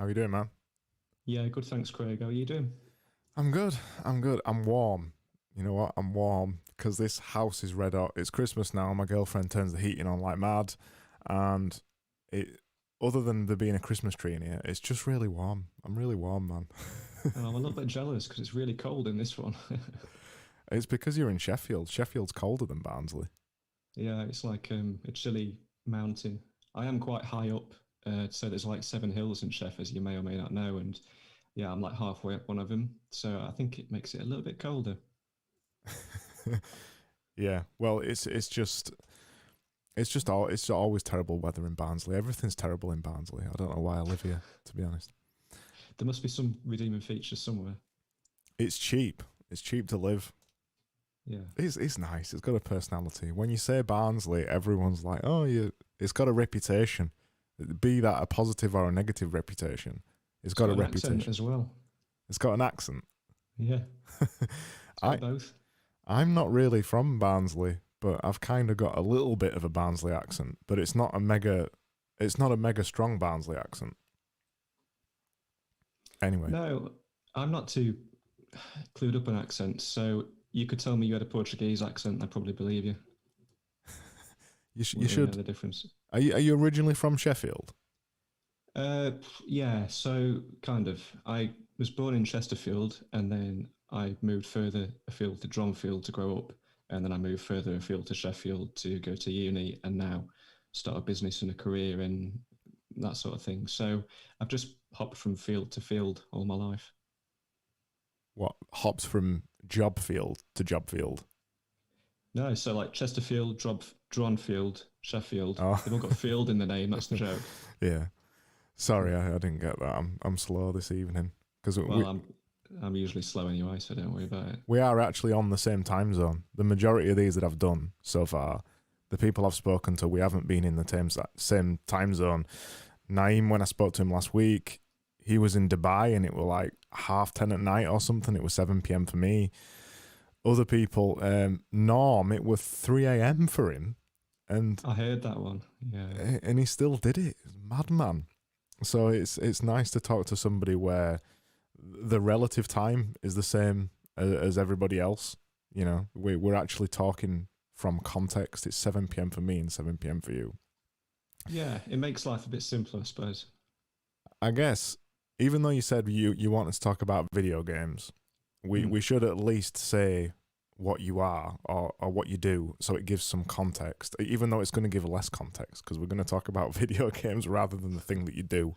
you doing, man? Yeah, good, thanks, Craig. How are you doing? I'm good. I'm warm. You know what? I'm warm because this house is red hot. It's Christmas now. My girlfriend turns the heating on like mad. And other than there being a Christmas tree in here, it's just really warm. I'm really warm, man. I'm a little bit jealous because it's really cold in this one. It's because you're in Sheffield. Sheffield's colder than Barnsley. Yeah, it's like a chilly mountain. I am quite high up, so there's like 7 hills in Sheff, as you may or may not know, and yeah, I'm like halfway up one of them, so I think it makes it a little bit colder. Yeah, well, it's always terrible weather in Barnsley. Everything's terrible in Barnsley. I don't know why I live here, to be honest. There must be some redeeming features somewhere. It's cheap. It's cheap to live. Yeah, It's nice. It's got a personality. When you say Barnsley, everyone's like, "Oh, it's got a reputation." Be that a positive or a negative reputation, it's got a reputation as well. It's got an accent. Yeah, both. I'm not really from Barnsley, but I've kind of got a little bit of a Barnsley accent. But it's not a mega strong Barnsley accent. Anyway, No, I'm not too clued up on accents, so you could tell me you had a Portuguese accent, I'd probably believe you. you should know the difference. Are you originally from Sheffield? Yeah, so kind of. I was born in Chesterfield, and then I moved further afield to Dronfield to grow up, and then I moved further afield to Sheffield to go to uni, and now start a business and a career and that sort of thing. So I've just hopped from field to field all my life. What, hops from job field to job field? No, so like Chesterfield, Dronfield, Sheffield. Oh. They've all got field in the name. That's the joke. Yeah. Sorry, I didn't get that. I'm slow this evening because I'm usually slow anyway, so don't worry about it. We are actually on the same time zone. The majority of these that I've done so far, the people I've spoken to, we haven't been in the same time zone. Naeem, when I spoke to him last week, he was in Dubai and it was like 10:30 at night or something. It was 7 p.m. for me. Other people, Norm, it was 3 a.m. for him. And I heard that one, yeah. And he still did it. Madman. So it's nice to talk to somebody where the relative time is the same as everybody else. You know, we're actually talking from context. It's 7 p.m. for me and 7 p.m. for you. Yeah, it makes life a bit simpler, I suppose. I guess, even though you said you want us to talk about video games, we should at least say what you are or what you do, so it gives some context, even though it's going to give less context because we're going to talk about video games rather than the thing that you do.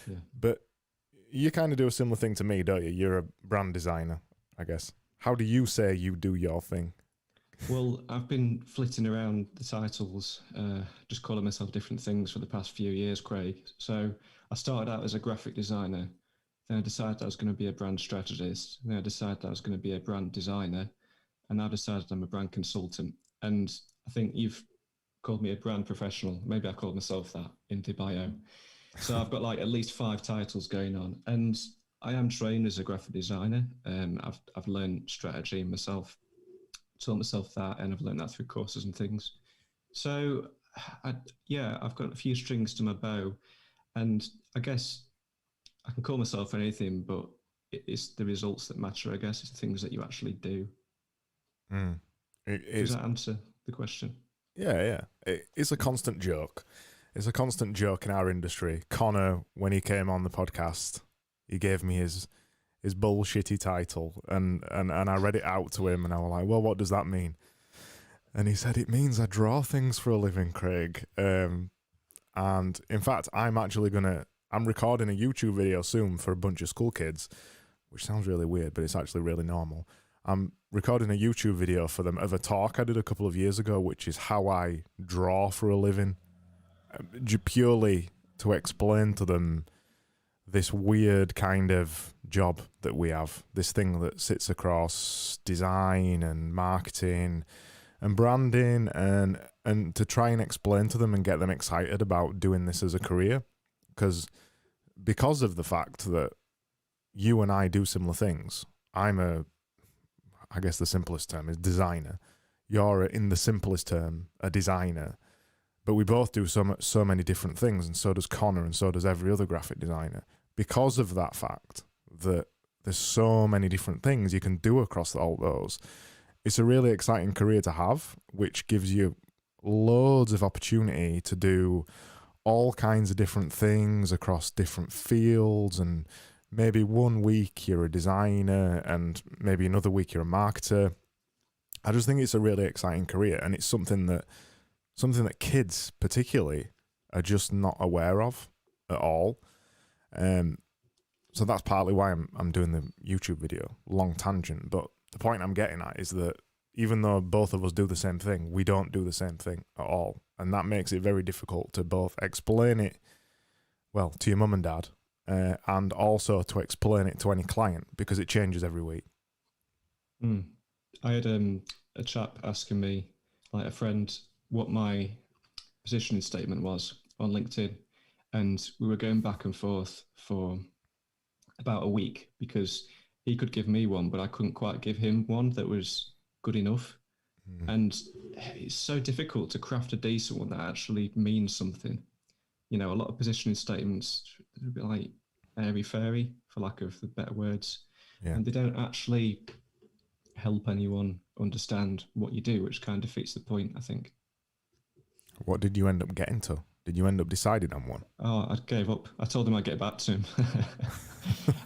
Yeah. But you kind of do a similar thing to me, don't you? You're a brand designer, I guess. How do you say you do your thing? Well, I've been flitting around the titles, just calling myself different things for the past few years, Craig. So I started out as a graphic designer, then I decided I was going to be a brand strategist, then I decided I was going to be a brand designer, and now decided I'm a brand consultant. And I think you've called me a brand professional. Maybe I called myself that in the bio. So I've got like at least 5 titles going on. And I am trained as a graphic designer. I've learned strategy myself, taught myself that, and I've learned that through courses and things. So I've got a few strings to my bow. And I guess I can call myself anything, but it's the results that matter, I guess. It's the things that you actually do. Does that answer the question? Yeah. It's a constant joke. It's a constant joke in our industry. Connor, when he came on the podcast, he gave me his bullshitty title, and I read it out to him, and I was like, well, what does that mean? And he said, it means I draw things for a living, Craig. And in fact, I'm recording a YouTube video soon for a bunch of school kids, which sounds really weird, but it's actually really normal. I'm recording a YouTube video for them of a talk I did a couple of years ago, which is how I draw for a living, purely to explain to them this weird kind of job that we have, this thing that sits across design and marketing and branding, and to try and explain to them and get them excited about doing this as a career, because of the fact that you and I do similar things. I guess the simplest term is designer. You're, in the simplest term, a designer. But we both do so many different things, and so does Connor, and so does every other graphic designer. Because of that fact that there's so many different things you can do across all those, it's a really exciting career to have, which gives you loads of opportunity to do all kinds of different things across different fields, and maybe one week you're a designer and maybe another week you're a marketer. I just think it's a really exciting career, and it's something that kids particularly are just not aware of at all. So that's partly why I'm doing the YouTube video. Long tangent, but the point I'm getting at is that even though both of us do the same thing, we don't do the same thing at all. And that makes it very difficult to both explain it, well, to your mum and dad, and also to explain it to any client, because it changes every week. I had a chap asking me, like a friend, what my positioning statement was on LinkedIn. And we were going back and forth for about a week, because he could give me one, but I couldn't quite give him one that was good enough. And it's so difficult to craft a decent one that actually means something. A lot of positioning statements are a bit like airy-fairy, for lack of the better words. Yeah. And they don't actually help anyone understand what you do, which kind of defeats the point, I think. What did you end up getting to? Did you end up deciding on one? Oh, I gave up. I told him I'd get back to him.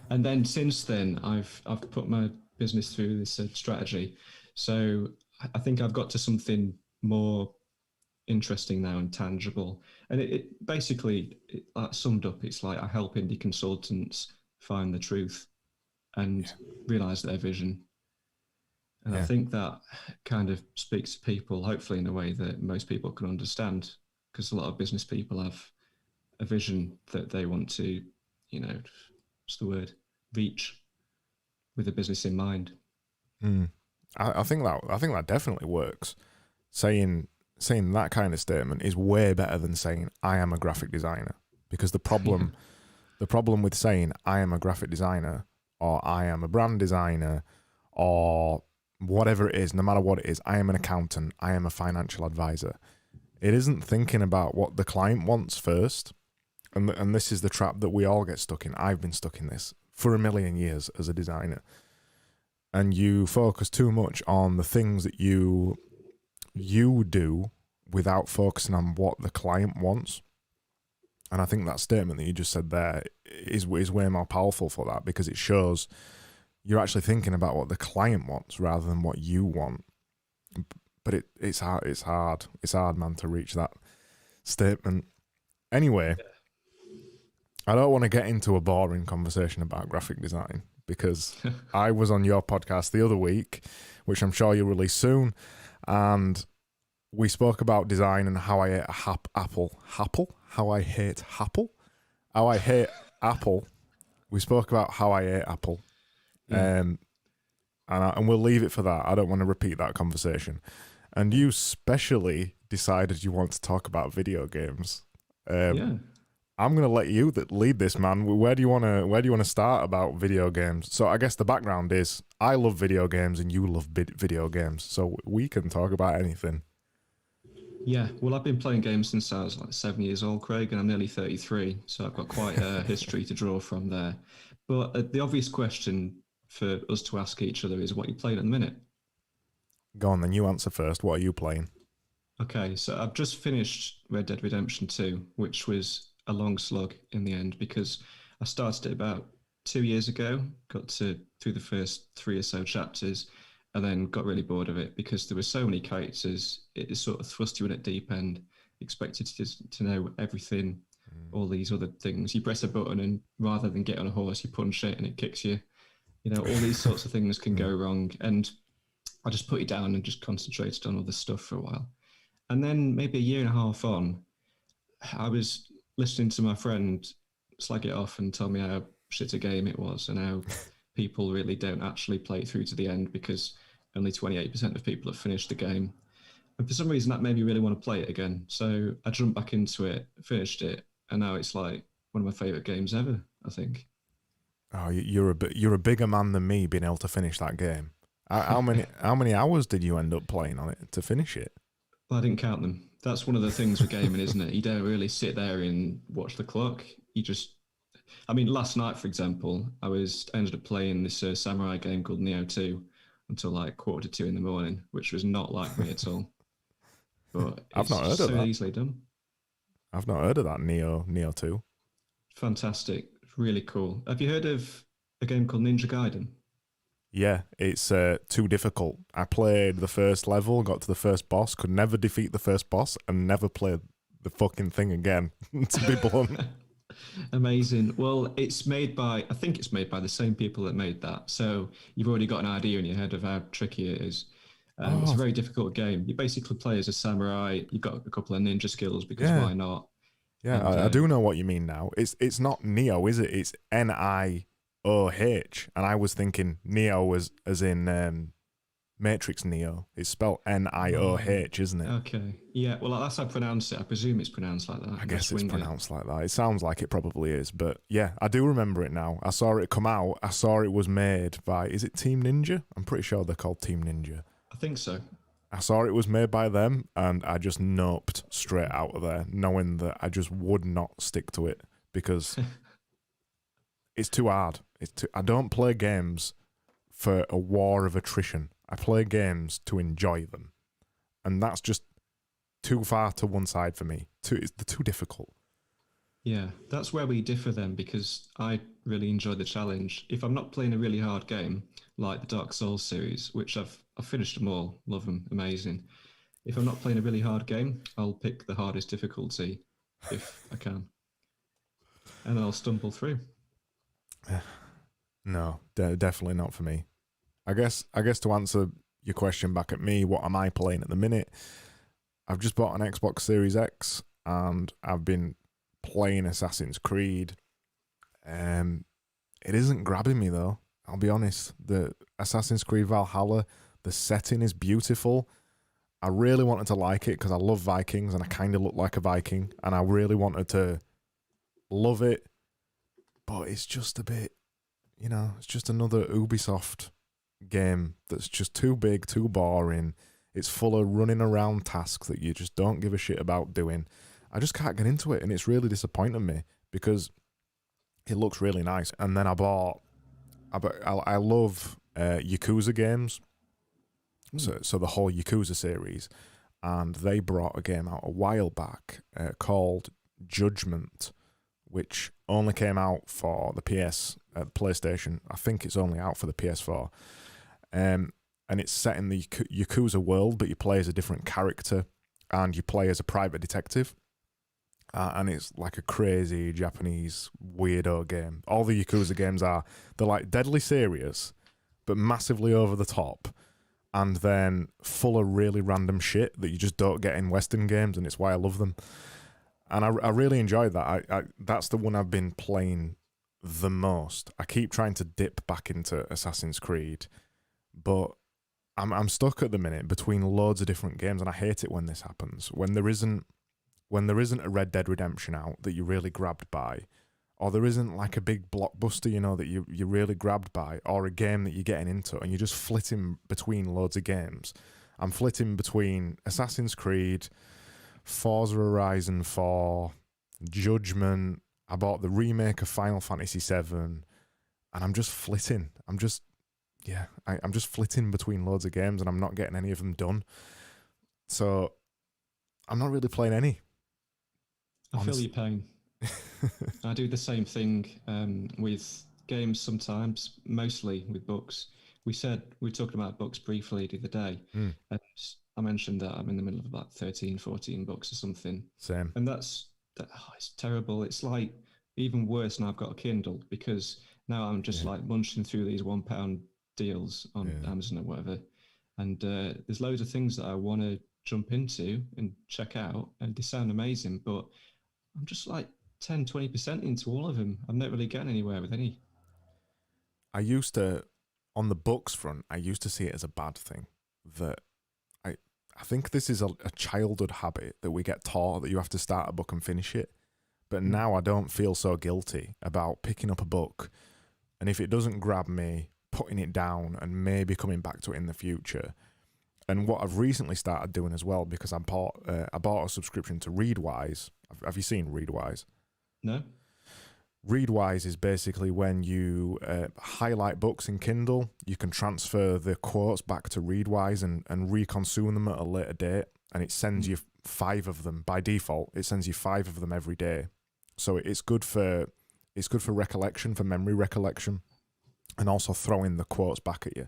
And then since then, I've put my business through this strategy. So I think I've got to something more interesting now and tangible. And it basically, summed up, it's like I help indie consultants find the truth and realize their vision. And I think that kind of speaks to people, hopefully in a way that most people can understand, because a lot of business people have a vision that they want to, what's the word, reach with a business in mind. I think that definitely works. Saying that kind of statement is way better than saying I am a graphic designer, because the problem with saying I am a graphic designer or I am a brand designer or whatever it is, no matter what it is, I am an accountant, I am a financial advisor. It isn't thinking about what the client wants first. And this is the trap that we all get stuck in. I've been stuck in this for a million years as a designer. And you focus too much on the things that you do without focusing on what the client wants. And I think that statement that you just said there is way more powerful for that, because it shows you're actually thinking about what the client wants rather than what you want. But it's hard, man, to reach that statement. Anyway, I don't want to get into a boring conversation about graphic design, because I was on your podcast the other week, which I'm sure you'll release soon, and we spoke about design and how I ate apple. How I hate apple. How I hate apple. We spoke about how I ate apple. Yeah. And we'll leave it for that. I don't want to repeat that conversation. And you specially decided you want to talk about video games. I'm going to let you lead this, man. Where do you want to start about video games? So I guess the background is I love video games and you love video games. So we can talk about anything. Yeah, well, I've been playing games since I was like 7 years old, Craig, and I'm nearly 33. So I've got quite a history to draw from there. But the obvious question for us to ask each other is what you playing at the minute. Go on, then you answer first. What are you playing? Okay, so I've just finished Red Dead Redemption 2, which was a long slog in the end, because I started it about 2 years ago, got through the first 3 or so chapters, and then got really bored of it because there were so many characters. It sort of thrust you in at deep end, expected to know everything, all these other things. You press a button, and rather than get on a horse, you punch it and it kicks you. You know, all these sorts of things can go wrong. And I just put it down and just concentrated on other stuff for a while. And then maybe a year and a half on, I was listening to my friend slag it off and tell me how shit a game it was and how people really don't actually play it through to the end because only 28% of people have finished the game. And for some reason, that made me really want to play it again. So I jumped back into it, finished it, and now it's like one of my favourite games ever, I think. Oh, you're a bigger man than me being able to finish that game. How many hours did you end up playing on it to finish it? Well, I didn't count them. That's one of the things with gaming, isn't it? You don't really sit there and watch the clock. You just, I mean, last night, for example, I ended up playing this samurai game called Neo 2 until like 1:45 in the morning, which was not like me at all. But I've not heard of that. Easily done. I've not heard of that Neo 2. Fantastic, really cool. Have you heard of a game called Ninja Gaiden? Yeah, it's too difficult. I played the first level, got to the first boss, could never defeat the first boss, and never played the fucking thing again, to be blunt. Amazing. Well, I think it's made by the same people that made that. So you've already got an idea in your head of how tricky it is. It's a very difficult game. You basically play as a samurai. You've got a couple of ninja skills because why not? Yeah, and, I do know what you mean now. It's not Neo, is it? It's Nioh, and I was thinking Neo as in Matrix Neo. It's spelled Nioh, isn't it? Okay. Yeah. Well, that's how I pronounce it. I presume it's pronounced like that. I guess it's pronounced like that. It sounds like it probably is, but yeah, I do remember it now. I saw it come out. I saw it was made by. Is it Team Ninja? I'm pretty sure they're called Team Ninja. I think so. I saw it was made by them, and I just noped straight out of there, knowing that I just would not stick to it because it's too hard. I don't play games for a war of attrition. I play games to enjoy them, and that's just too far to one side for me. They're too difficult. Yeah, that's where we differ then, because I really enjoy the challenge. If I'm not playing a really hard game, like the Dark Souls series, which I've finished them all, love them, amazing. If I'm not playing a really hard game, I'll pick the hardest difficulty if I can, and I'll stumble through. No, definitely not for me. I guess to answer your question back at me, what am I playing at the minute? I've just bought an Xbox Series X, and I've been playing Assassin's Creed. It isn't grabbing me though. I'll be honest. The Assassin's Creed Valhalla, the setting is beautiful. I really wanted to like it because I love Vikings and I kind of look like a Viking, and I really wanted to love it. But it's just a bit, it's just another Ubisoft game that's just too big, too boring. It's full of running around tasks that you just don't give a shit about doing. I just can't get into it, and it's really disappointing me because it looks really nice. And then I love Yakuza games, so the whole Yakuza series, and they brought a game out a while back called Judgment, which only came out for the PlayStation. I think it's only out for the PS4. And it's set in the Yakuza world, but you play as a different character, and you play as a private detective. And it's like a crazy Japanese weirdo game. All the Yakuza games they're like deadly serious, but massively over the top, and then full of really random shit that you just don't get in Western games, and it's why I love them. And I really enjoyed that. That's the one I've been playing the most. I keep trying to dip back into Assassin's Creed, but I'm stuck at the minute between loads of different games, and I hate it when this happens. When there isn't a Red Dead Redemption out that you're really grabbed by, or there isn't like a big blockbuster, that you're really grabbed by, or a game that you're getting into, and you're just flitting between loads of games. I'm flitting between Assassin's Creed, Forza Horizon 4, Judgment. I bought the remake of Final Fantasy 7, and I'm just flitting. I'm just flitting between loads of games, and I'm not getting any of them done. So I'm not really playing any. I feel your pain. I do the same thing with games sometimes, mostly with books. we were talking about books briefly the other day, Mm, and I mentioned that I'm in the middle of about 13, 14 books or something, same. and it's terrible. It's like even worse now. I've got a Kindle because now I'm just Yeah. like munching through these £1 deals on Yeah. Amazon or whatever, and there's loads of things that I want to jump into and check out, and they sound amazing, but I'm just like 10, 20% into all of them. I'm not really getting anywhere with any. I used to, on the books front, I used to see it as a bad thing. That I, I think this is a childhood habit that we get taught that you have to start a book and finish it. But Mm. now I don't feel so guilty about picking up a book, and if it doesn't grab me, putting it down and maybe coming back to it in the future. And what I've recently started doing as well, because I bought a subscription to Readwise. Have you seen Readwise? No? Readwise is basically when you highlight books in Kindle, you can transfer the quotes back to Readwise and reconsume them at a later date, and it sends you 5 of them by default. It sends you 5 of them every day, so it's good for recollection, for memory recollection, and also throwing the quotes back at you.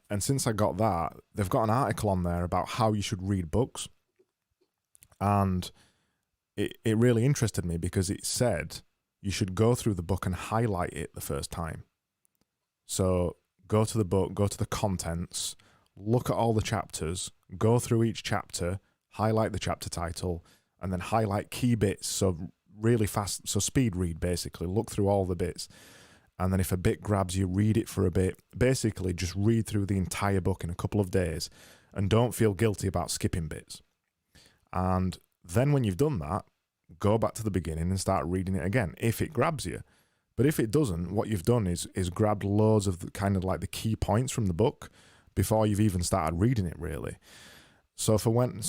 And since I got that, they've got an article on there about how you should read books, and it really interested me because it said you should go through the book and highlight it the first time. So go to the book, go to the contents, look at all the chapters, go through each chapter, highlight the chapter title, and then highlight key bits. So really fast, so speed read basically, look through all the bits. And then if a bit grabs you, read it for a bit. Basically just read through the entire book in a couple of days and don't feel guilty about skipping bits. And then when you've done that, go back to the beginning and start reading it again if it grabs you. But if it doesn't, what you've done is grabbed loads of the kind of like the key points from the book before you've even started reading it really. So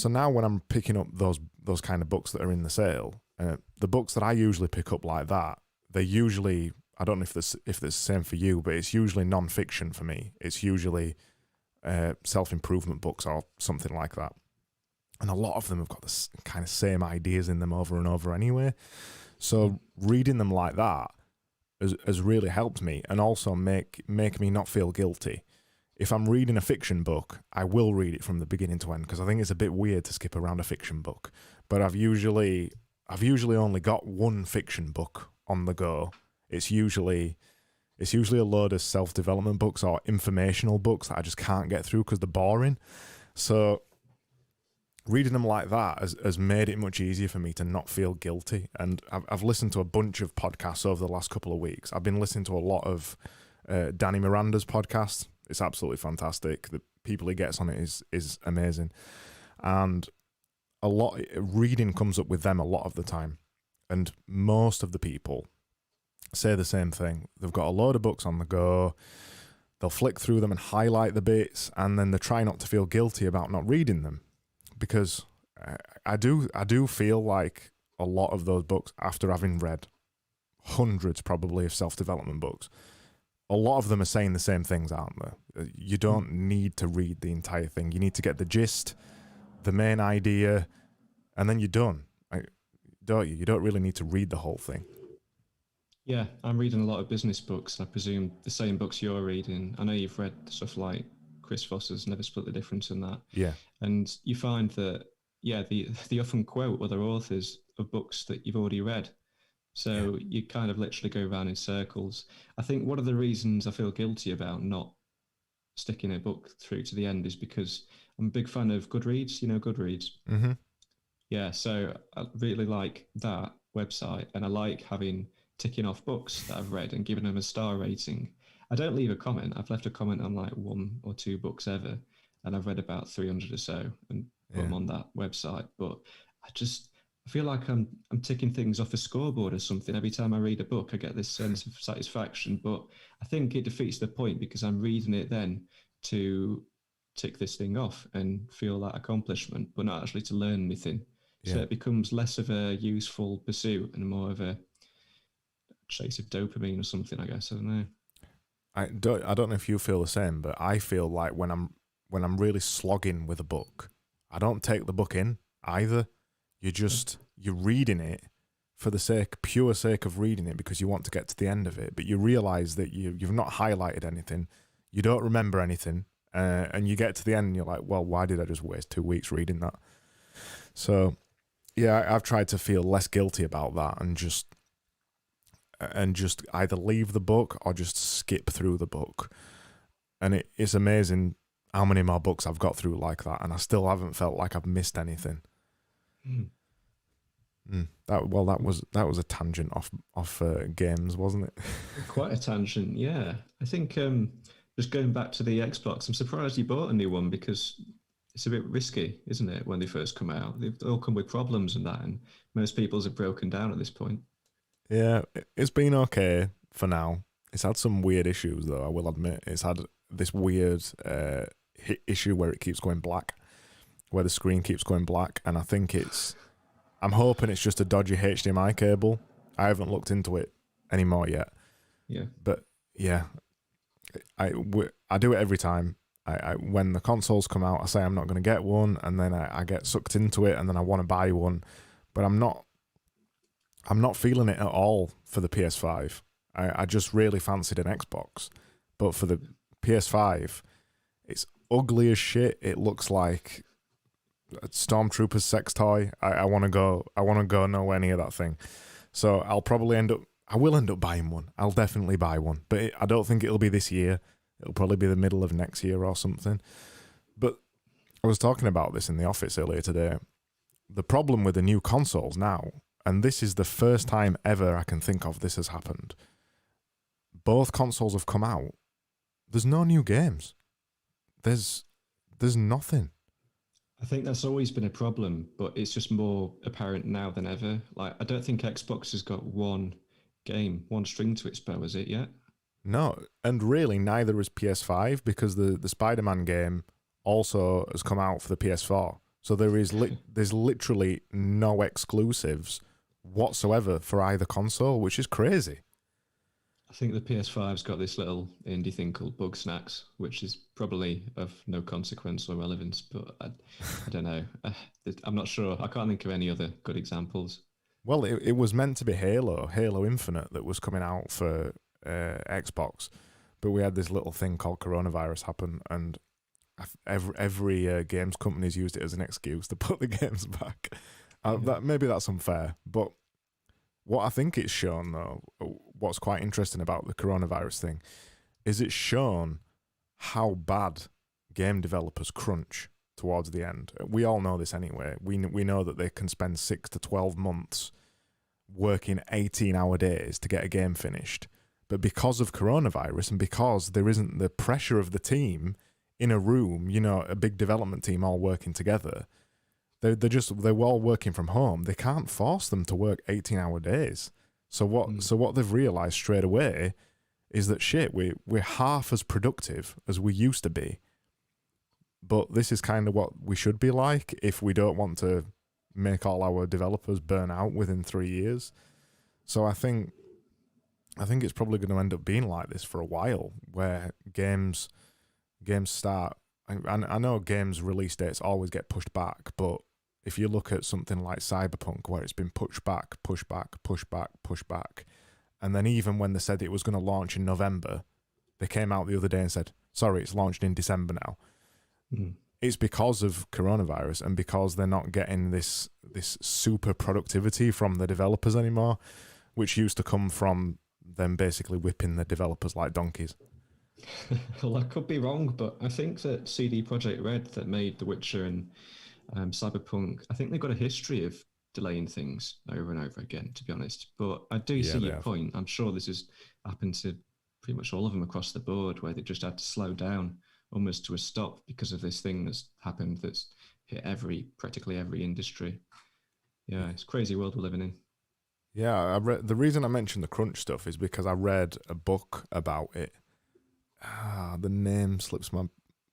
now when I'm picking up those kind of books that are in the sale, the books that I usually pick up like that, they're usually, I don't know if this the same for you, but it's usually non-fiction for me. It's usually self-improvement books or something like that. And a lot of them have got the kind of same ideas in them over and over anyway. So reading them like that has really helped me, and also make me not feel guilty. If I'm reading a fiction book, I will read it from the beginning to end because I think it's a bit weird to skip around a fiction book. But I've usually only got one fiction book on the go. It's usually a load of self-development books or informational books that I just can't get through because they're boring. So reading them like that has made it much easier for me to not feel guilty. And I've listened to a bunch of podcasts over the last couple of weeks. I've been listening to a lot of Danny Miranda's podcast. It's absolutely fantastic. The people he gets on it is amazing. And reading comes up with them a lot of the time. And most of the people say the same thing. They've got a load of books on the go. They'll flick through them and highlight the bits, and then they try not to feel guilty about not reading them. Because I do feel like a lot of those books, after having read hundreds probably of self-development books, a lot of them are saying the same things, aren't they? You don't need to read the entire thing. You need to get the gist, the main idea, and then you're done. Don't you? You don't really need to read the whole thing. Yeah, I'm reading a lot of business books. I presume the same books you're reading. I know you've read stuff like Chris Foster's Never Split the Difference in that. Yeah. And you find that, they often quote other authors of books that you've already read. So you kind of literally go around in circles. I think one of the reasons I feel guilty about not sticking a book through to the end is because I'm a big fan of Goodreads. You know Goodreads? Mm-hmm. Yeah, so I really like that website, and I like ticking off books that I've read and giving them a star rating. I don't leave a comment. I've left a comment on like 1 or 2 books ever, and I've read about 300 or so and put them on that website. But I feel like I'm ticking things off a scoreboard or something. Every time I read a book, I get this sense of satisfaction. But I think it defeats the point because I'm reading it then to tick this thing off and feel that accomplishment, but not actually to learn anything. Yeah. So it becomes less of a useful pursuit and more of a chase of dopamine or something, I guess. I don't know. I don't know if you feel the same, but I feel like when I'm really slogging with a book, I don't take the book in either. You're reading it for the pure sake of reading it because you want to get to the end of it, but you realise that you've not highlighted anything. you don't remember anything, and you get to the end and you're like, well, why did I just waste 2 weeks reading that? So yeah, I've tried to feel less guilty about that and just either leave the book or just skip through the book. And it's amazing how many more books I've got through like that, and I still haven't felt like I've missed anything. That was a tangent off games, wasn't it? Quite a tangent, yeah. I think just going back to the Xbox, I'm surprised you bought a new one because it's a bit risky, isn't it, when they first come out? They all come with problems and that, and most people's have broken down at this point. Yeah, it's been okay for now. It's had some weird issues, though, I will admit. It's had this weird issue where it keeps going black, where the screen keeps going black, and I think I'm hoping it's just a dodgy HDMI cable. I haven't looked into it anymore yet. Yeah. But yeah, I do it every time. When the consoles come out, I say I'm not going to get one, and then I get sucked into it, and then I want to buy one, but I'm not feeling it at all for the PS5. I just really fancied an Xbox, but for the PS5, it's ugly as shit. It looks like a Stormtrooper's sex toy. I want to go nowhere near that thing. So I will end up buying one. I'll definitely buy one, but I don't think it'll be this year. It'll probably be the middle of next year or something. But I was talking about this in the office earlier today. The problem with the new consoles now, and this is the first time ever I can think of this has happened. Both consoles have come out. There's no new games. There's nothing. I think that's always been a problem, but it's just more apparent now than ever. Like, I don't think Xbox has got one string to its bow, has it yet? No, and really neither is PS5, because the Spider-Man game also has come out for the PS4. So there's literally no exclusives whatsoever for either console, which is crazy. I think the PS5's got this little indie thing called Bug Snacks, which is probably of no consequence or relevance, but I don't know. I'm not sure. I can't think of any other good examples. Well, it was meant to be Halo Infinite, that was coming out for Xbox, but we had this little thing called coronavirus happen, and every games company's used it as an excuse to put the games back. Maybe that's unfair, but what I think it's shown, though, what's quite interesting about the coronavirus thing, is it's shown how bad game developers crunch towards the end. We all know this anyway. We know that they can spend 6 to 12 months working 18-hour days to get a game finished. But because of coronavirus, and because there isn't the pressure of the team in a room, a big development team all working together, they're all working from home. They can't force them to work 18-hour days. So what they've realized straight away is that we're half as productive as we used to be. But this is kind of what we should be like if we don't want to make all our developers burn out within 3 years. So I think it's probably going to end up being like this for a while, where games start. I know games release dates always get pushed back, but if you look at something like Cyberpunk, where it's been pushed back, and then even when they said it was going to launch in November, they came out the other day and said, sorry, it's launched in December now. It's because of coronavirus, and because they're not getting this super productivity from the developers anymore, which used to come from them basically whipping the developers like donkeys. Well, I could be wrong, but I think that CD Projekt Red, that made The Witcher and Cyberpunk, I think they've got a history of delaying things over and over again, to be honest. But I do see your point. I'm sure this has happened to pretty much all of them across the board, where they just had to slow down almost to a stop because of this thing that's happened that's hit practically every industry. Yeah, it's a crazy world we're living in. Yeah, the reason I mentioned the crunch stuff is because I read a book about it. The name slips my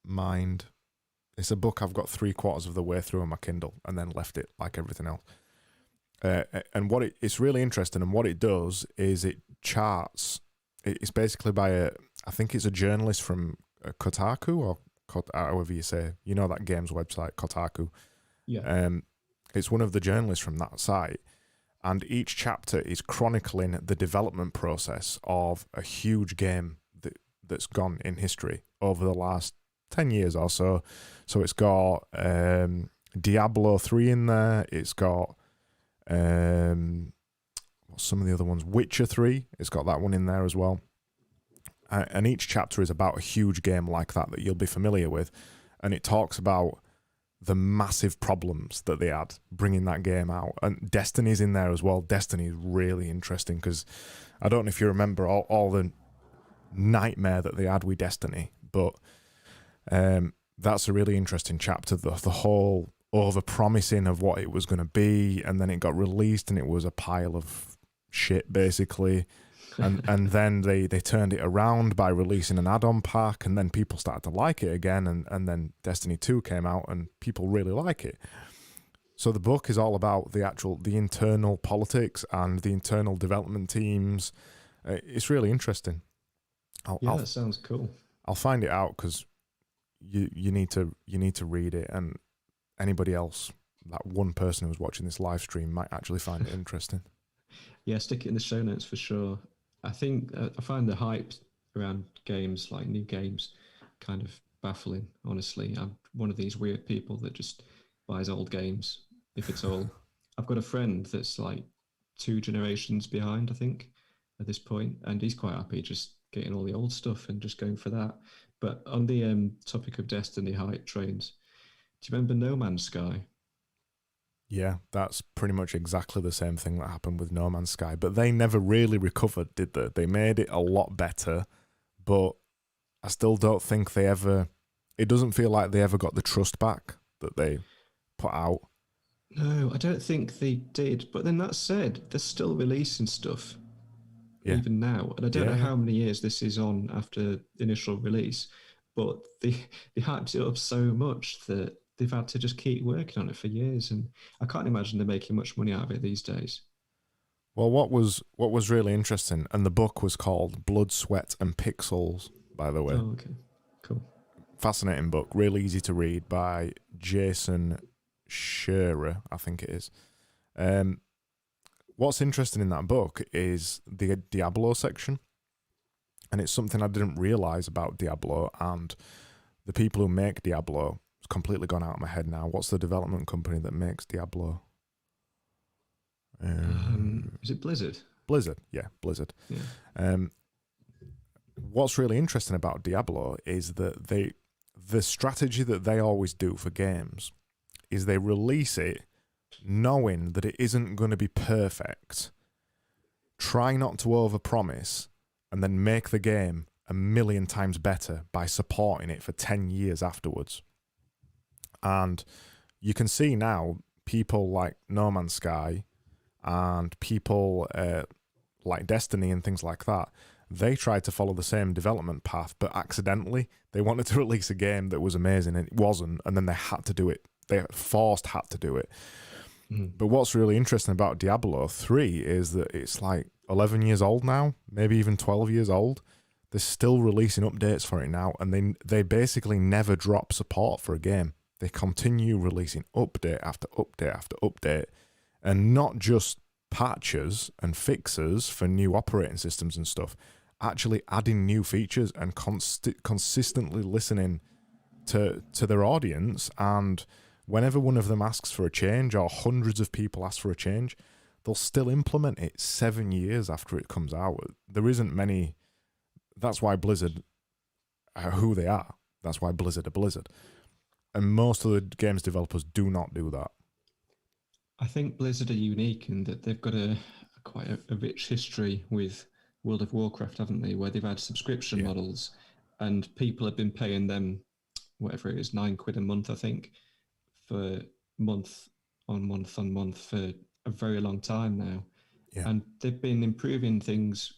mind. It's a book I've got 3/4 of the way through on my Kindle and then left it like everything else. And it's really interesting, and what it does is it charts. It's basically by I think it's a journalist from Kotaku, or however you say, that games website, Kotaku. Yeah. It's one of the journalists from that site, and each chapter is chronicling the development process of a huge game that's gone in history over the last 10 years or so. So it's got Diablo 3 in there. It's got what's some of the other ones? Witcher 3. It's got that one in there as well. And each chapter is about a huge game like that you'll be familiar with. And it talks about the massive problems that they had bringing that game out. And Destiny's in there as well. Destiny is really interesting because I don't know if you remember all the nightmare that they had with Destiny, but that's a really interesting chapter. The whole over-promising of what it was going to be, and then it got released and it was a pile of shit, basically. And then they turned it around by releasing an add-on pack, and then people started to like it again, and then Destiny 2 came out and people really like it. So the book is all about the internal politics and the internal development teams. It's really interesting. That sounds cool. I'll find it out because you need to read it, and anybody else, that one person who's watching this live stream, might actually find it interesting. Yeah, stick it in the show notes for sure. I think I find the hype around games, like new games, kind of baffling, honestly. I'm one of these weird people that just buys old games, if it's all. I've got a friend that's like 2 generations behind, I think, at this point, and he's quite happy just getting all the old stuff and just going for that. But on the topic of Destiny hype trains, do you remember No Man's Sky? Yeah, that's pretty much exactly the same thing that happened with No Man's Sky. But they never really recovered, did they? They made it a lot better, but I still don't think they ever... It doesn't feel like they ever got the trust back that they put out. No, I don't think they did. But then that said, they're still releasing stuff even now. And I don't know how many years this is on after initial release, but they hyped it up so much that they've had to just keep working on it for years, and I can't imagine they're making much money out of it these days. Well, what was really interesting, and the book was called Blood, Sweat and Pixels, by the way. Oh, okay. Cool. Fascinating book, really easy to read, by Jason Scherer, I think it is. What's interesting in that book is the Diablo section, and it's something I didn't realise about Diablo, and the people who make Diablo... It's completely gone out of my head now. What's the development company that makes Diablo? Is it Blizzard? Blizzard, yeah, Blizzard. Yeah. What's really interesting about Diablo is that the strategy that they always do for games is they release it knowing that it isn't going to be perfect, try not to overpromise, and then make the game 1,000,000 times better by supporting it for 10 years afterwards. And you can see now people like No Man's Sky and people like Destiny and things like that, they tried to follow the same development path, but accidentally. They wanted to release a game that was amazing and it wasn't, and then they had to do it. They had to do it. But what's really interesting about Diablo 3 is that it's like 11 years old now, maybe even 12 years old. They're still releasing updates for it now, and they basically never drop support for a game. They continue releasing update after update after update, and not just patches and fixes for new operating systems and stuff, actually adding new features and consistently listening to their audience. And whenever one of them asks for a change, or hundreds of people ask for a change, they'll still implement it 7 years after it comes out. There isn't many... That's why Blizzard are who they are. That's why Blizzard are Blizzard. And most of the games developers do not do that. I think Blizzard are unique in that they've got quite a rich history with World of Warcraft, haven't they? Where they've had subscription models, and people have been paying them, whatever it is, £9 a month, I think, for month on month for a very long time now. Yeah. And they've been improving things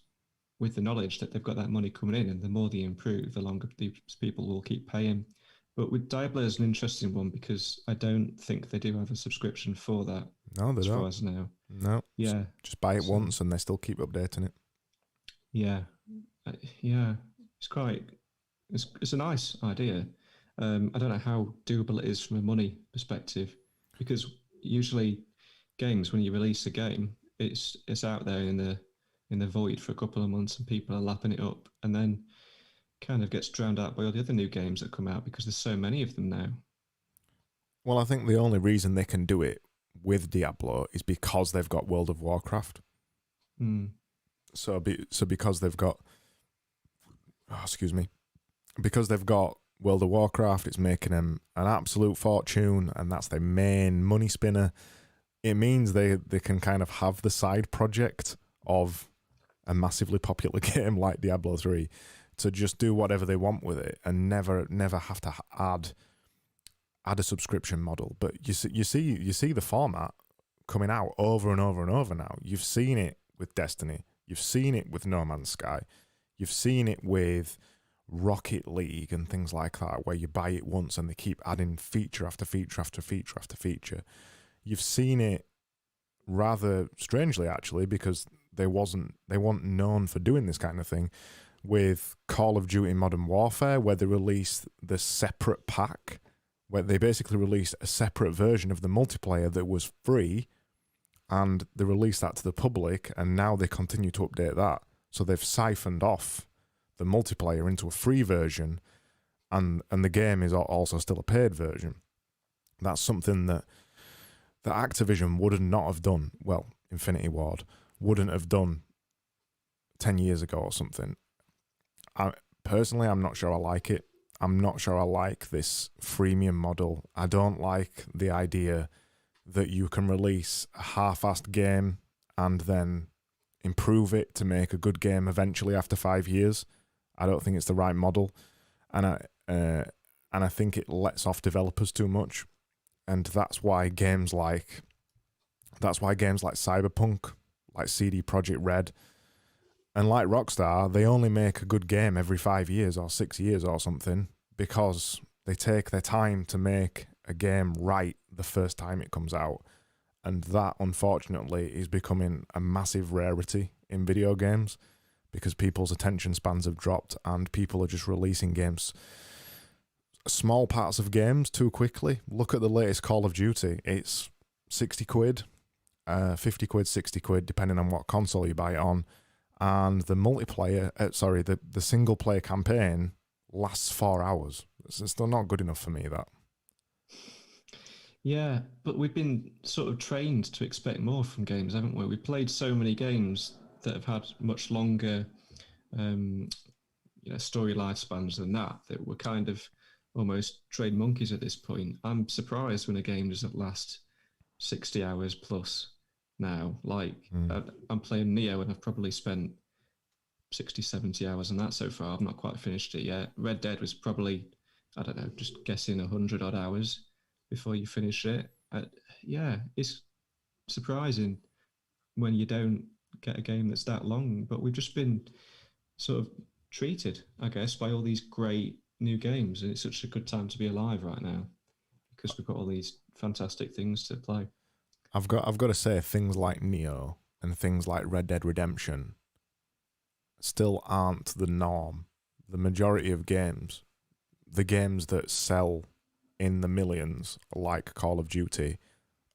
with the knowledge that they've got that money coming in, and the more they improve, the longer these people will keep paying. But with Diablo is an interesting one because I don't think they do have a subscription for that. No, they don't. As far as now. No. Yeah. Just buy it once and they still keep updating it. Yeah. Yeah. It's a nice idea. I don't know how doable it is from a money perspective, because usually games, when you release a game, it's out there in the void for a couple of months and people are lapping it up, and then kind of gets drowned out by all the other new games that come out because there's so many of them now. Well, I think the only reason they can do it with Diablo is because they've got World of Warcraft. Mm. So because they've got, because they've got World of Warcraft, it's making them an absolute fortune, and that's their main money spinner. It means they can kind of have the side project of a massively popular game like Diablo 3 to just do whatever they want with it and never have to add a subscription model. But you see the format coming out over and over and over now. You've seen it with Destiny. You've seen it with No Man's Sky. You've seen it with Rocket League and things like that, where you buy it once and they keep adding feature after feature after feature after feature. You've seen it rather strangely, actually, because they weren't known for doing this kind of thing, with Call of Duty Modern Warfare, where they released the separate pack, where they basically released a separate version of the multiplayer that was free, and they released that to the public, and now they continue to update that. So they've siphoned off the multiplayer into a free version, and the game is also still a paid version. That's something that Activision would not have done. Well, Infinity Ward wouldn't have done 10 years ago or something. Personally, I'm not sure I like it. I'm not sure I like this freemium model. I don't like the idea that you can release a half-assed game and then improve it to make a good game eventually after 5 years. I don't think it's the right model, and I think it lets off developers too much, and that's why games like Cyberpunk, like CD Projekt Red, and like Rockstar, they only make a good game every 5 years or 6 years or something, because they take their time to make a game right the first time it comes out. And that, unfortunately, is becoming a massive rarity in video games, because people's attention spans have dropped and people are just releasing games, small parts of games, too quickly. Look at the latest Call of Duty. It's 60 quid, 50 quid, 60 quid, depending on what console you buy it on. And the multiplayer, the single player campaign lasts 4 hours. It's still not good enough for me, that. Yeah, but we've been sort of trained to expect more from games, haven't we? We've played so many games that have had much longer story lifespans than that we're kind of almost trained monkeys at this point. I'm surprised when a game doesn't last 60 hours plus now. Like, I'm playing Neo and I've probably spent 60, 70 hours on that so far. I've not quite finished it yet. Red Dead was probably, I don't know, just guessing 100 odd hours before you finish it. Yeah, it's surprising when you don't get a game that's that long, but we've just been sort of treated, I guess, by all these great new games, and it's such a good time to be alive right now because we've got all these fantastic things to play. I've got to say, things like Neo and things like Red Dead Redemption still aren't the norm. The majority of games, the games that sell in the millions, like Call of Duty,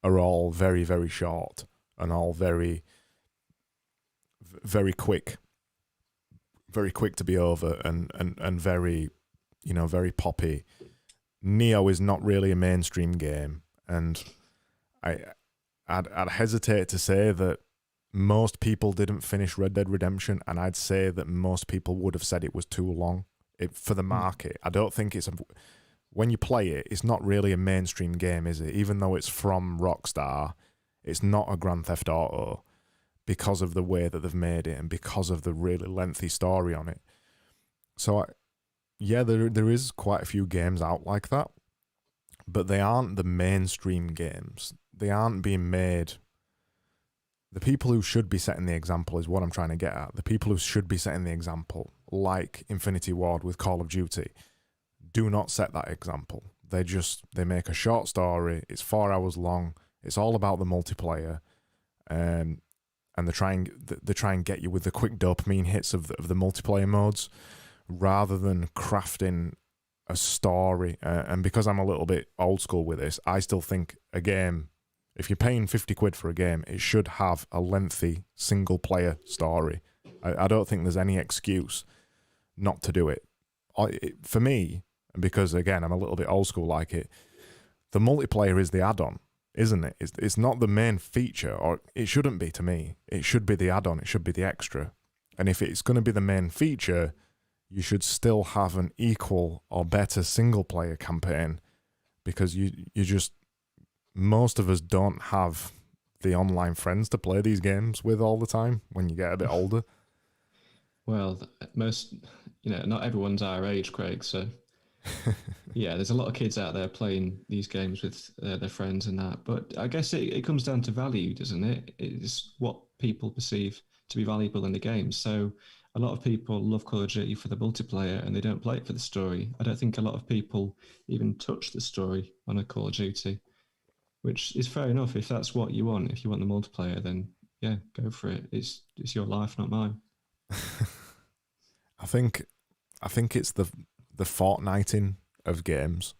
are all very, very short and all very, very quick to be over, and very, very poppy. Neo is not really a mainstream game, and I'd hesitate to say that most people didn't finish Red Dead Redemption, and I'd say that most people would have said it was too long for the market. I don't think when you play it, it's not really a mainstream game, is it? Even though it's from Rockstar, it's not a Grand Theft Auto because of the way that they've made it and because of the really lengthy story on it. So, yeah, there is quite a few games out like that, but they aren't the mainstream games. They aren't being made. The people who should be setting the example is what I'm trying to get at. The people who should be setting the example, like Infinity Ward with Call of Duty, do not set that example. They make a short story. It's 4 hours long. It's all about the multiplayer, and they try and get you with the quick dopamine hits of the multiplayer modes, rather than crafting a story. And because I'm a little bit old school with this, I still think a game, if you're paying 50 quid for a game, it should have a lengthy single player story. I don't think there's any excuse not to do it. for me, because again I'm a little bit old school like it, the multiplayer is the add-on, isn't it? It's not the main feature, or it shouldn't be to me. It should be the add-on. It should be the extra. And if it's going to be the main feature, you should still have an equal or better single-player campaign, because you just, most of us don't have the online friends to play these games with all the time when you get a bit older. Well, most, not everyone's our age, Craig. So, yeah, there's a lot of kids out there playing these games with their friends and that. But I guess it comes down to value, doesn't it? It's what people perceive to be valuable in the game. So, a lot of people love Call of Duty for the multiplayer and they don't play it for the story. I don't think a lot of people even touch the story on a Call of Duty, which is fair enough. If that's what you want, if you want the multiplayer, then yeah, go for it. It's your life, not mine. I think it's the Fortniting of games.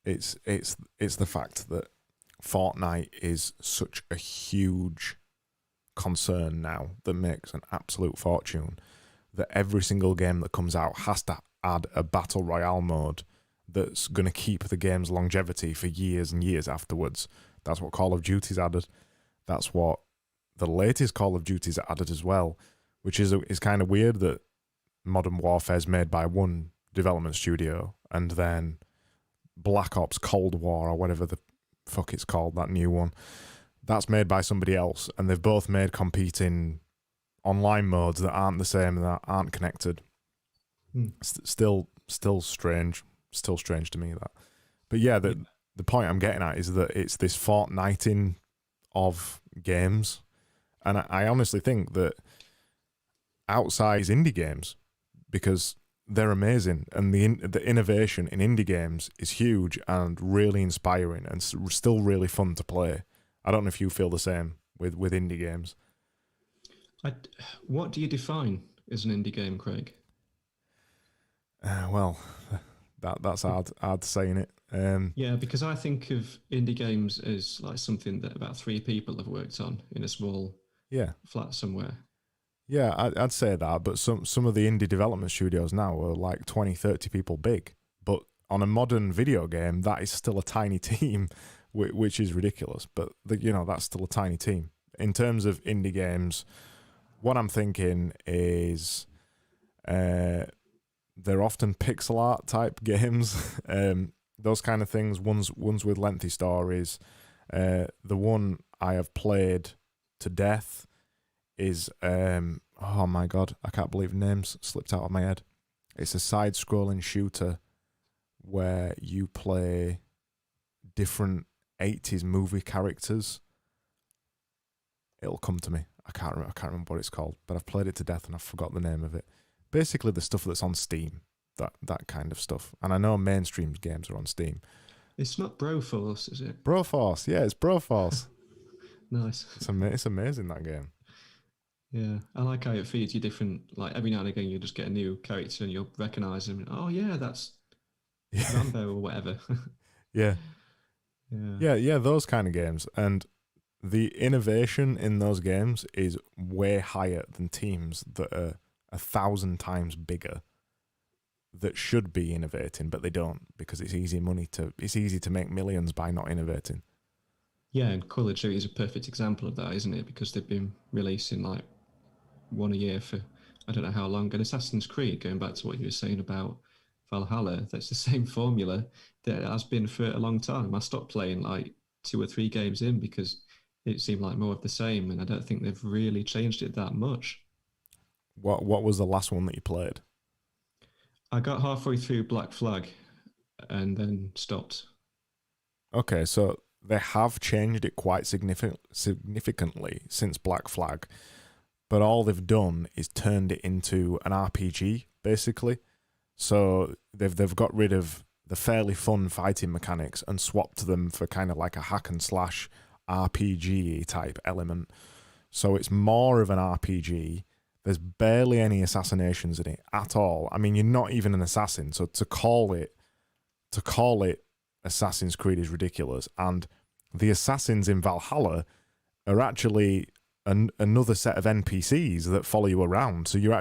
It's the fact that Fortnite is such a huge concern now that makes an absolute fortune, that every single game that comes out has to add a battle royale mode that's going to keep the game's longevity for years and years afterwards. That's what Call of Duty's added. That's what the latest Call of Duty's added as well, which is kind of weird that Modern Warfare's made by one development studio, and then Black Ops Cold War, or whatever the fuck it's called, that new one, that's made by somebody else, and they've both made competing online modes that aren't the same and that aren't connected. Still strange. Still strange to me, that. But yeah, the point I'm getting at is that it's this Fortniting of games, and I honestly think that outsize indie games, because they're amazing, and the innovation in indie games is huge and really inspiring and still really fun to play. I don't know if you feel the same with indie games. What do you define as an indie game, Craig? Well, that's hard saying it. Yeah, because I think of indie games as like something that about 3 people have worked on in a small flat somewhere. Yeah, I'd say that, but some of the indie development studios now are like 20, 30 people big. But on a modern video game, that is still a tiny team, which is ridiculous. But, that's still a tiny team. In terms of indie games, what I'm thinking is they're often pixel art type games, those kind of things, ones with lengthy stories. The one I have played to death is oh my god, I can't believe names slipped out of my head. It's a side-scrolling shooter where you play different 80s movie characters. It'll come to me. I can't remember what it's called, but I've played it to death and I've forgot the name of it. Basically, the stuff that's on Steam, that kind of stuff. And I know mainstream games are on Steam. It's not Broforce, is it? Broforce, yeah, it's Broforce. Nice. It's amazing, that game. Yeah, I like how it feeds you different, like every now and again you just get a new character and you'll recognise him. Oh yeah, that's Rambo or whatever. Yeah, those kind of games. And the innovation in those games is way higher than teams that are 1,000 times bigger, that should be innovating, but they don't, because it's easy to make millions by not innovating. Yeah, and Call of Duty is a perfect example of that, isn't it? Because they've been releasing like one a year for I don't know how long. And Assassin's Creed, going back to what you were saying about Valhalla, that's the same formula that it has been for a long time. I stopped playing like 2 or 3 games in because it seemed like more of the same, and I don't think they've really changed it that much. What was the last one that you played? I got halfway through Black Flag and then stopped. Okay, so they have changed it quite significantly since Black Flag, but all they've done is turned it into an RPG, basically. So they've got rid of the fairly fun fighting mechanics and swapped them for kind of like a hack and slash RPG type element. So it's more of an RPG. There's barely any assassinations in it at all. I mean, you're not even an assassin, so to call it Assassin's Creed is ridiculous. And the assassins in Valhalla are actually another set of NPCs that follow you around. So you're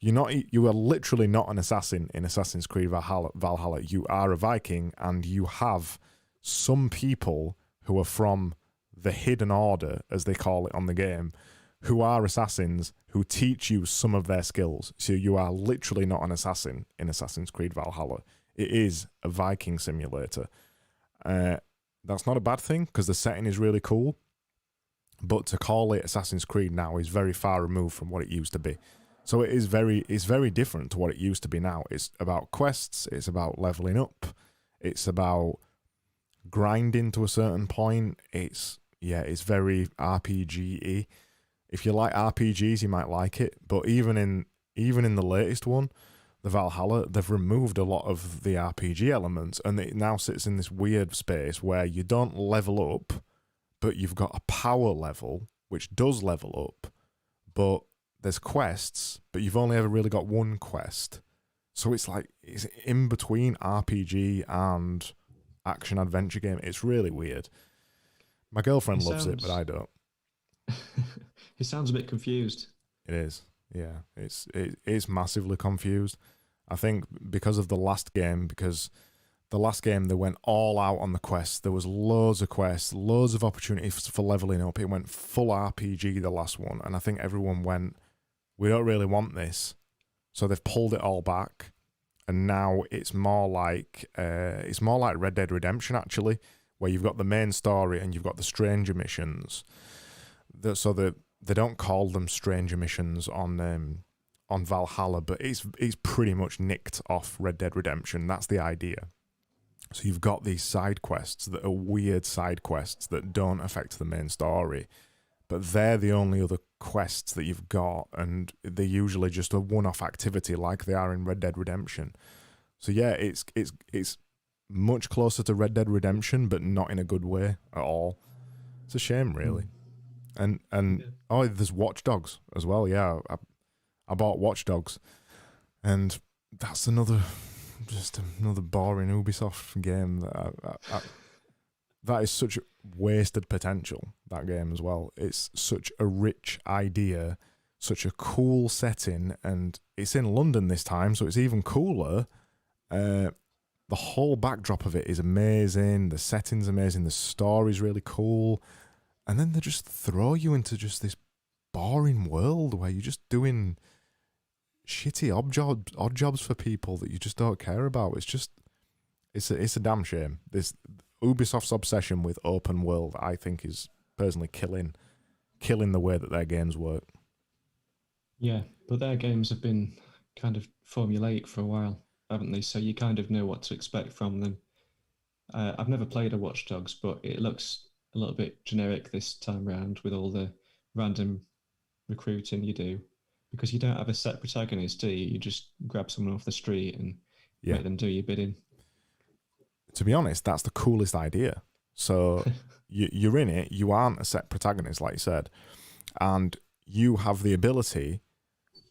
You are literally not an assassin in Assassin's Creed Valhalla. You are a Viking, and you have some people who are from the Hidden Order, as they call it on the game, who are assassins who teach you some of their skills. So you are literally not an assassin in Assassin's Creed Valhalla. It is a Viking simulator. That's not a bad thing because the setting is really cool. But to call it Assassin's Creed now is very far removed from what it used to be. So it's very different to what it used to be now. It's about quests. It's about leveling up. It's about grinding to a certain point. It's very RPG-y. If you like RPGs, you might like it. But even in the latest one, the Valhalla, they've removed a lot of the RPG elements, and it now sits in this weird space where you don't level up, but you've got a power level which does level up, but there's quests, but you've only ever really got one quest. So it's like it's in between RPG and action adventure game. It's really weird. My girlfriend loves it, but I don't. He sounds a bit confused. It is. Yeah, it's massively confused. I think because of the last game, they went all out on the quests. There was loads of quests, loads of opportunities for leveling up. It went full RPG, the last one, and I think everyone went, we don't really want this. So they've pulled it all back, and now it's more like Red Dead Redemption, actually, where you've got the main story and you've got the stranger missions. So they don't call them stranger missions on Valhalla, but it's pretty much nicked off Red Dead Redemption. That's the idea. So you've got these side quests that are weird side quests that don't affect the main story, but they're the only other quests that you've got, and they're usually just a one-off activity like they are in Red Dead Redemption. So yeah, it's much closer to Red Dead Redemption, but not in a good way at all. It's a shame, really. And oh, there's Watch Dogs as well. Yeah, I bought Watch Dogs, and that's another boring Ubisoft game that is such wasted potential. That game as well. It's such a rich idea, such a cool setting, and it's in London this time, so it's even cooler. The whole backdrop of it is amazing. The setting's amazing. The story's really cool. And then they just throw you into just this boring world where you're just doing shitty odd jobs for people that you just don't care about. It's a damn shame. This Ubisoft's obsession with open world, I think, is personally killing the way that their games work. Yeah, but their games have been kind of formulaic for a while, haven't they? So you kind of know what to expect from them. I've never played a Watch Dogs, but it looks a little bit generic this time round with all the random recruiting you do, because you don't have a set protagonist, do you? You just grab someone off the street and make them do your bidding. To be honest, that's the coolest idea. So you're in it, you aren't a set protagonist, like you said, and you have the ability,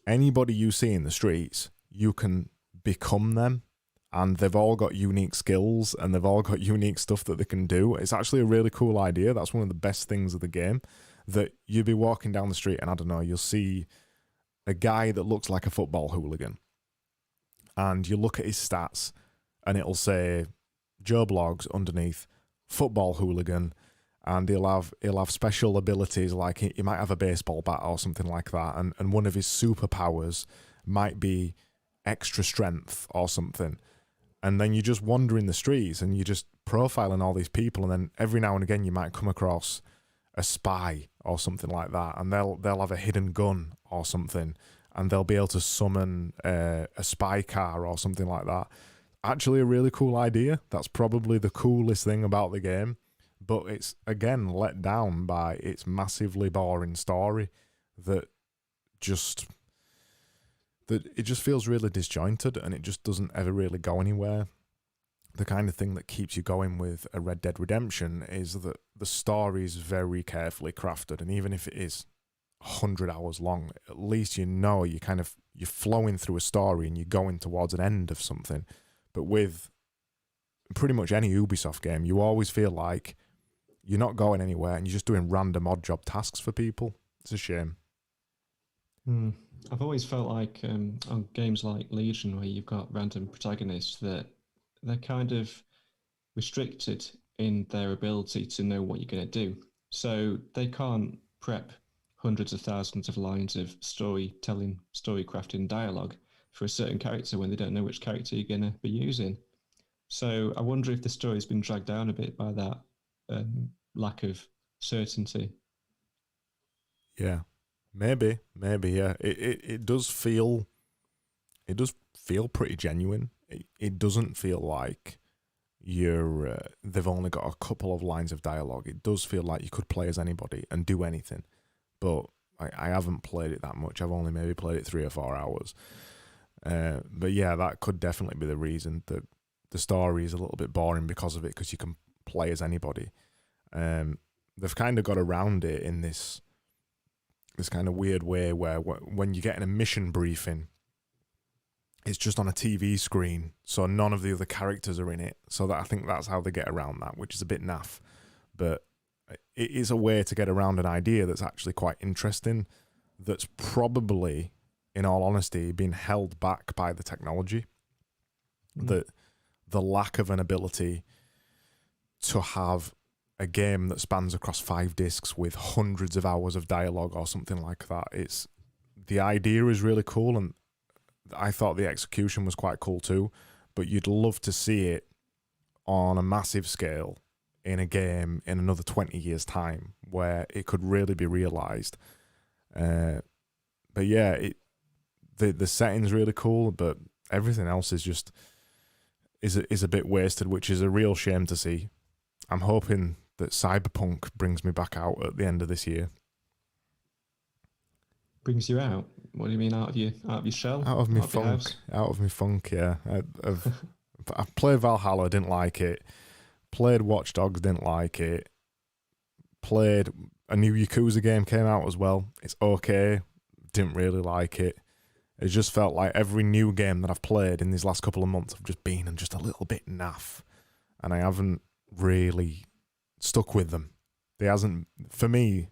anybody you see in the streets, you can become them. And they've all got unique skills and they've all got unique stuff that they can do. It's actually a really cool idea. That's one of the best things of the game, that you'll be walking down the street and I don't know, you'll see a guy that looks like a football hooligan. And you look at his stats and it'll say Joe Blogs underneath, football hooligan, and he'll have special abilities, like he might have a baseball bat or something like that, and one of his superpowers might be extra strength or something. And then you just wander in the streets and you're just profiling all these people, and then every now and again you might come across a spy or something like that, and they'll have a hidden gun or something, and they'll be able to summon a spy car or something like that. Actually a really cool idea. That's probably the coolest thing about the game, but it's again let down by its massively boring story that it just feels really disjointed, and it just doesn't ever really go anywhere. The kind of thing that keeps you going with a Red Dead Redemption is that the story is very carefully crafted, and even if it is 100 hours long, at least you know you're flowing through a story and you're going towards an end of something. But with pretty much any Ubisoft game, you always feel like you're not going anywhere and you're just doing random odd job tasks for people. It's a shame. I've always felt like on games like Legion, where you've got random protagonists, that they're kind of restricted in their ability to know what you're going to do. So they can't prep hundreds of thousands of lines of storytelling, story crafting dialogue for a certain character when they don't know which character you're going to be using. So I wonder if the story's been dragged down a bit by that lack of certainty. Yeah, maybe. Yeah, it does feel pretty genuine. It doesn't feel like they've only got a couple of lines of dialogue. It does feel like you could play as anybody and do anything. But I haven't played it that much. I've only maybe played it 3 or 4 hours. But yeah, that could definitely be the reason that the story is a little bit boring because of it, because you can play as anybody. They've kind of got around it in this kind of weird way where when you get in a mission briefing, it's just on a TV screen, so none of the other characters are in it. So that I think that's how they get around that, which is a bit naff. But it is a way to get around an idea that's actually quite interesting, that's probably, in all honesty, been held back by the technology. The lack of an ability to have a game that spans across 5 discs with hundreds of hours of dialogue or something like that. The idea is really cool, and I thought the execution was quite cool too, but you'd love to see it on a massive scale in a game in another 20 years' time where it could really be realised. But yeah, the setting's really cool, but everything else is just is a bit wasted, which is a real shame to see. I'm hoping that Cyberpunk brings me back out at the end of this year. Brings you out? What do you mean, out of your shell? Out of my funk, yeah. I played Valhalla, didn't like it. Played Watch Dogs, didn't like it. Played a new Yakuza game, came out as well. It's okay, didn't really like it. It just felt like every new game that I've played in these last couple of months have just been just a little bit naff, and I haven't really stuck with them. For me,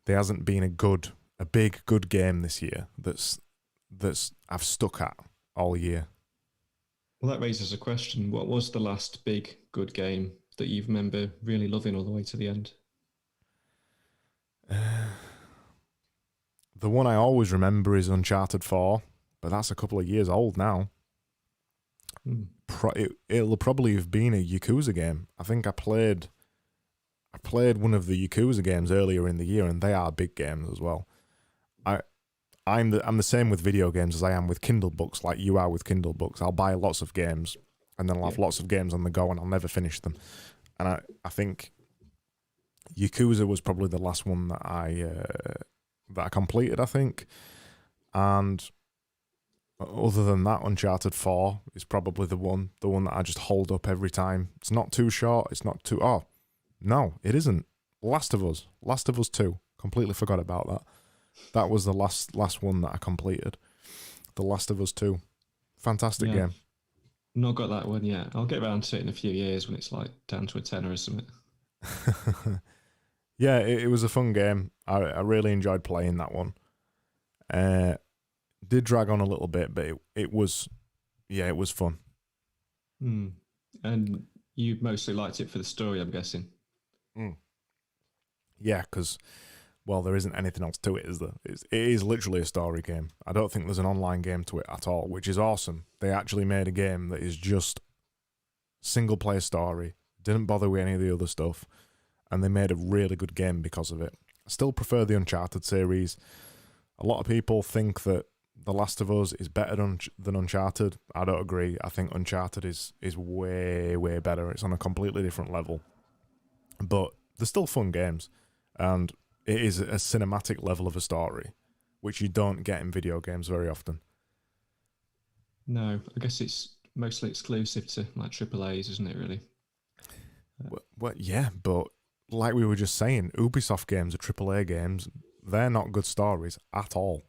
there hasn't been a big good game this year that's I've stuck at all year. Well, that raises a question. What was the last big good game that you remember really loving all the way to the end? The one I always remember is Uncharted 4, but that's a couple of years old now. It'll probably have been a Yakuza game. I think I played one of the Yakuza games earlier in the year, and they are big games as well. I'm the same with video games as I am with Kindle books, like you are with Kindle books. I'll buy lots of games, and then I'll have lots of games on the go, and I'll never finish them. And I think Yakuza was probably the last one that I completed, I think. And other than that, Uncharted 4 is probably the one that I just hold up every time. It's not too short. It's not too... Oh, no, it isn't. Last of Us 2. Completely forgot about that. That was the last one that I completed. The Last of Us 2. Fantastic game. Not got that one yet. I'll get around to it in a few years when it's like down to a tenner or something. Yeah, it was a fun game. I really enjoyed playing that one. Did drag on a little bit, but it was fun. And you mostly liked it for the story, I'm guessing. Yeah, because, well, there isn't anything else to it, is there? It is literally a story game. I don't think there's an online game to it at all, which is awesome. They actually made a game that is just single-player story, didn't bother with any of the other stuff, and they made a really good game because of it. I still prefer the Uncharted series. A lot of people think that The Last of Us is better than Uncharted. I don't agree. I think Uncharted is way, way better. It's on a completely different level. But they're still fun games. And it is a cinematic level of a story, which you don't get in video games very often. No, I guess it's mostly exclusive to like AAAs, isn't it, really? Well, yeah, but like we were just saying, Ubisoft games are AAA games. They're not good stories at all.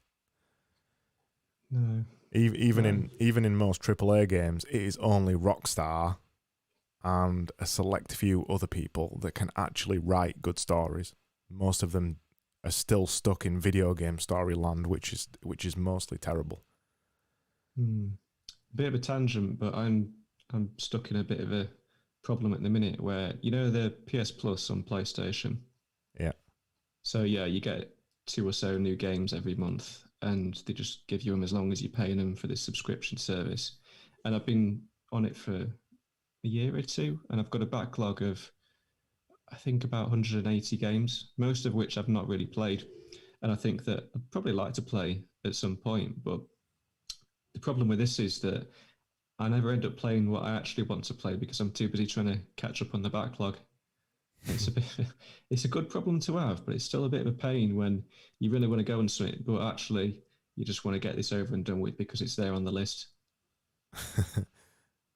No. Even in most AAA games, it is only Rockstar and a select few other people that can actually write good stories. Most of them are still stuck in video game storyland, which is mostly terrible. Bit of a tangent, but I'm stuck in a bit of a problem at the minute where, you know, the PS Plus on PlayStation. Yeah. So yeah, you get 2 or so new games every month, and they just give you them as long as you're paying them for this subscription service. And I've been on it for a year or two, and I've got a backlog of, I think, about 180 games, most of which I've not really played. And I think that I'd probably like to play at some point, but the problem with this is that I never end up playing what I actually want to play because I'm too busy trying to catch up on the backlog. It's a bit, it's a good problem to have, but it's still a bit of a pain when you really want to go and something, but actually you just want to get this over and done with because it's there on the list.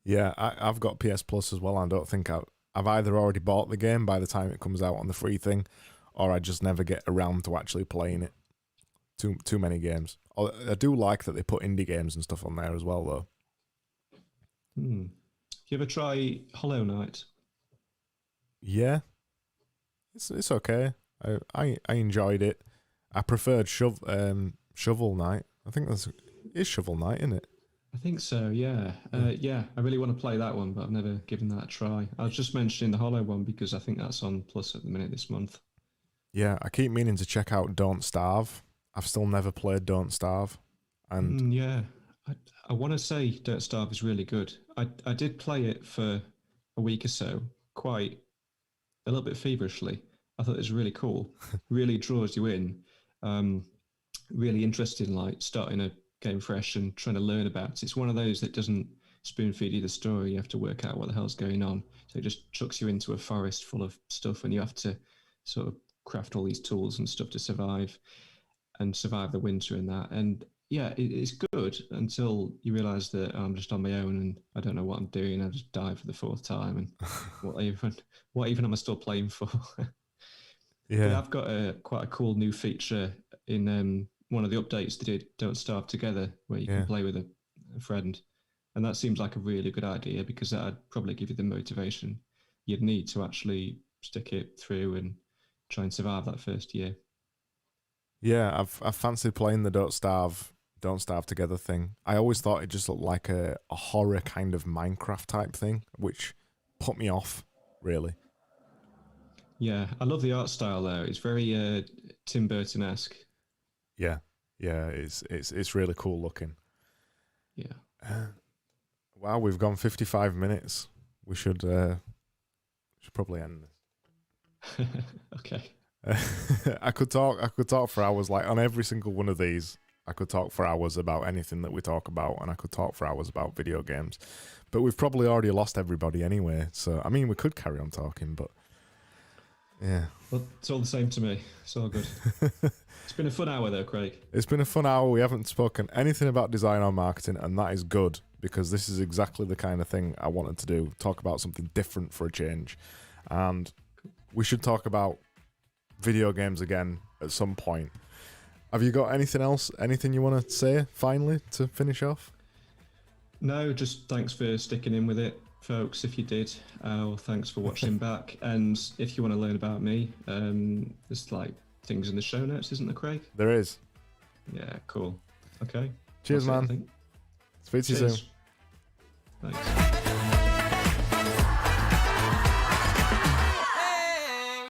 Yeah, I've got PS Plus as well. I don't think I've either already bought the game by the time it comes out on the free thing, or I just never get around to actually playing it. Too many games. I do like that they put indie games and stuff on there as well, though. Do you ever try Hollow Knight? Yeah, it's okay. I enjoyed it. I preferred Shovel Knight. I think is Shovel Knight, isn't it? I think so, yeah. Yeah, I really want to play that one, but I've never given that a try. I was just mentioning the Hollow one because I think that's on Plus at the minute this month. Yeah, I keep meaning to check out Don't Starve. I've still never played Don't Starve. And yeah, I want to say Don't Starve is really good. I did play it for a week or so, quite a little bit feverishly. I thought it was really cool. Really draws you in. Really interested in like starting a game fresh and trying to learn about it. It's one of those that doesn't spoon feed you the story. You have to work out what the hell's going on. So it just chucks you into a forest full of stuff and you have to sort of craft all these tools and stuff to survive the winter and that. And yeah, it's good until you realise that I'm just on my own and I don't know what I'm doing. I just die for the 4th time, and what even am I still playing for? yeah, But I've got quite a cool new feature in one of the updates they did, Don't Starve Together, where you can play with a friend. And that seems like a really good idea because that'd probably give you the motivation you'd need to actually stick it through and try and survive that first year. Yeah, I've fancied playing the Don't Starve Together thing. I always thought it just looked like a horror kind of Minecraft type thing, which put me off, really. Yeah, I love the art style though. It's very Tim Burton-esque. Yeah, it's really cool looking. Yeah. Wow, we've gone 55 minutes. We should probably end this. Okay. I could talk for hours. Like on every single one of these, I could talk for hours about anything that we talk about, and I could talk for hours about video games. But we've probably already lost everybody anyway. So I mean, we could carry on talking, but yeah. Well, it's all the same to me. It's all good. It's been a fun hour though, Craig. It's been a fun hour. We haven't spoken anything about design or marketing, and that is good because this is exactly the kind of thing I wanted to do. Talk about something different for a change, and we should talk about video games again at some point. Have you got anything else? Anything you want to say finally to finish off? No, just thanks for sticking in with it, folks. If you did, well, thanks for watching back. And if you want to learn about me, there's like things in the show notes, isn't there, Craig? There is. Yeah, cool. Okay. Cheers, man. Speak to you soon. Thanks.